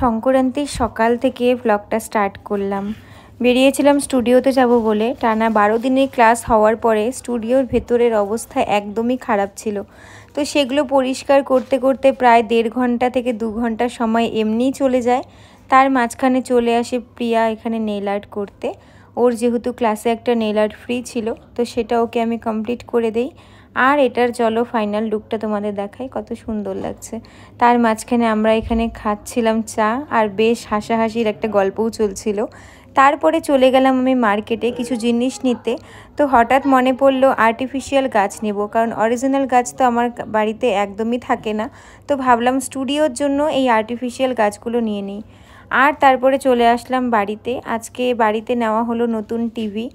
সংক্রান্তির সকাল থেকে ব্লগটা স্টার্ট করলাম। বেরিয়েছিলাম স্টুডিওতে যাব বলে। টানা 12 দিনের ক্লাস হওয়ার পরে স্টুডিওর ভেতরের অবস্থা একদমই খারাপ ছিল। তো সেগুলো পরিষ্কার করতে করতে প্রায় 1.5 ঘন্টা থেকে 2 ঘন্টা সময় এমনিই চলে যায়। তার মাঝখানে চলে আসে প্রিয়া এখানে নেল আর্ট করতে। ওর যেহেতু ক্লাসে একটা নেল আর্ট ফ্রি ছিল, তো সেটা ওকে আমি কমপ্লিট করে দেই। আর এটার চলো ফাইনাল লুকটা তোমাদের দেখাই, কত সুন্দর লাগছে। তার মাঝখানে আমরা এখানে খাচ্ছিলাম চা, আর বেশ হাসাহাসির একটা গল্পও চলছিল। তারপরে চলে গেলাম আমি মার্কেটে কিছু জিনিস নিতে। তো হঠাৎ মনে পড়লো আর্টিফিশিয়াল গাছ নেব, কারণ অরিজিনাল গাছ তো আমার বাড়িতে একদমই থাকে না। তো ভাবলাম স্টুডিওর জন্য এই আর্টিফিশিয়াল গাছগুলো নিয়ে নিই। আর তারপরে চলে আসলাম বাড়িতে। আজকে বাড়িতে নেওয়া হলো নতুন টিভি,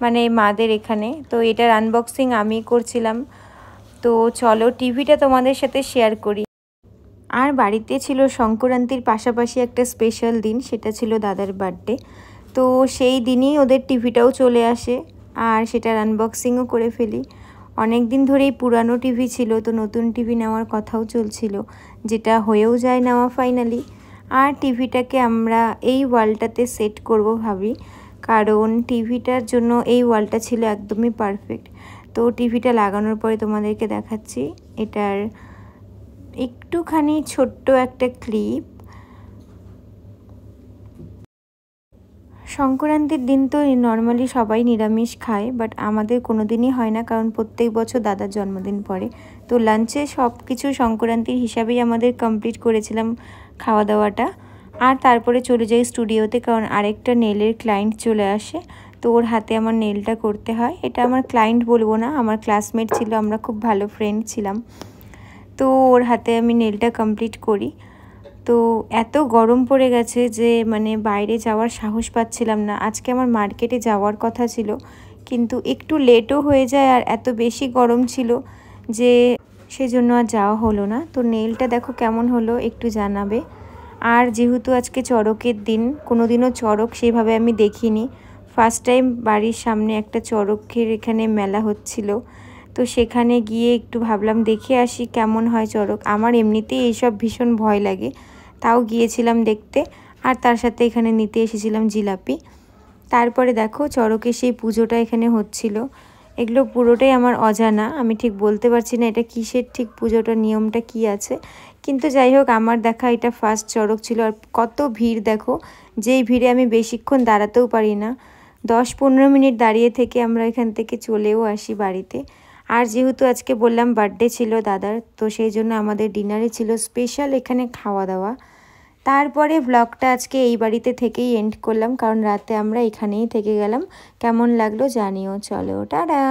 মানে মাদের এখানে। তো এটার আনবক্সিং আমি করছিলাম। তো চলো টিভিটা তোমাদের সাথে শেয়ার করি। আর বাড়িতে ছিল সংক্রান্তির পাশাপাশি একটা স্পেশাল দিন, সেটা ছিল দাদার বার্থডে। তো সেই দিনই ওদের টিভিটাও চলে আসে, আর সেটার আনবক্সিংও করে ফেলি। অনেক দিন ধরেই পুরানো টিভি ছিল, তো নতুন টিভি নেওয়ার কথাও চলছিল, যেটা হয়েও যায় নেওয়া ফাইনালি। আর টিভিটাকে আমরা এই ওয়ালটাতে সেট করব ভাবি, কারণ টিভিটার জন্য এই ওয়ালটা ছিল একদমই পারফেক্ট। তো টিভিটা লাগানোর পরে তোমাদেরকে দেখাচ্ছি এটার একটুখানি ছোট্ট একটা ক্লিপ। সংক্রান্তির দিন তো নর্মালি সবাই নিরামিষ খায়, বাট আমাদের কোনো দিনই হয় না, কারণ প্রত্যেক বছর দাদার জন্মদিন পড়ে। তো লাঞ্চে সব কিছু সংক্রান্তির হিসাবেই আমাদের কমপ্লিট করেছিলাম খাওয়া দাওয়াটা। আর তারপরে চলে যাই স্টুডিওতে, কারণ আরেকটা নেলের ক্লায়েন্ট চলে আসে। তো ওর হাতে আমার নেলটা করতে হয়। এটা আমার ক্লায়েন্ট বলবো না, আমার ক্লাসমেট ছিল, আমরা খুব ভালো ফ্রেন্ড ছিলাম। তো ওর হাতে আমি নেলটা কমপ্লিট করি। তো এত গরম পড়ে গেছে যে মানে বাইরে যাওয়ার সাহস পাচ্ছিলাম না। আজকে আমার মার্কেটে যাওয়ার কথা ছিল, কিন্তু একটু লেটও হয়ে যায়, আর এত বেশি গরম ছিল যে সেজন্য আর যাওয়া হলো না। তো নেলটা দেখো কেমন হলো একটু জানাবে। আর যেহেতু আজকে চড়কের দিন, কোনো দিনও চড়ক সেভাবে আমি দেখিনি। ফার্স্ট টাইম বাড়ির সামনে একটা চড়কের এখানে মেলা হচ্ছিল, তো সেখানে গিয়ে একটু ভাবলাম দেখে আসি কেমন হয় চড়ক। আমার এমনিতেই এইসব ভীষণ ভয় লাগে, তাও গিয়েছিলাম দেখতে। আর তার সাথে এখানে নিতে এসেছিলাম জিলাপি। তারপরে দেখো চড়কে সেই পুজোটা এখানে হচ্ছিল। এগুলো পুরোটাই আমার অজানা, আমি ঠিক বলতে পারছি না এটা কিসের ঠিক পুজোটার নিয়মটা কি আছে। কিন্তু যাই হোক, আমার দেখা এটা ফার্স্ট চড়ক ছিল। আর কত ভিড় দেখো, যেই ভিড়ে আমি বেশিক্ষণ দাঁড়াতেও পারি না। 10-15 মিনিট দাঁড়িয়ে থেকে আমরা এখান থেকে চলেও আসি বাড়িতে। আর যেহেতু আজকে বললাম বার্থডে ছিল দাদার, তো সেই জন্য আমাদের ডিনারে ছিল স্পেশাল এখানে খাওয়া দাওয়া। তারপরে ব্লগটা আজকে এই বাড়িতে থেকেই এন্ড করলাম, কারণ রাতে আমরা এখানেই থেকে গেলাম। কেমন লাগলো জানিও। চলো টাটা।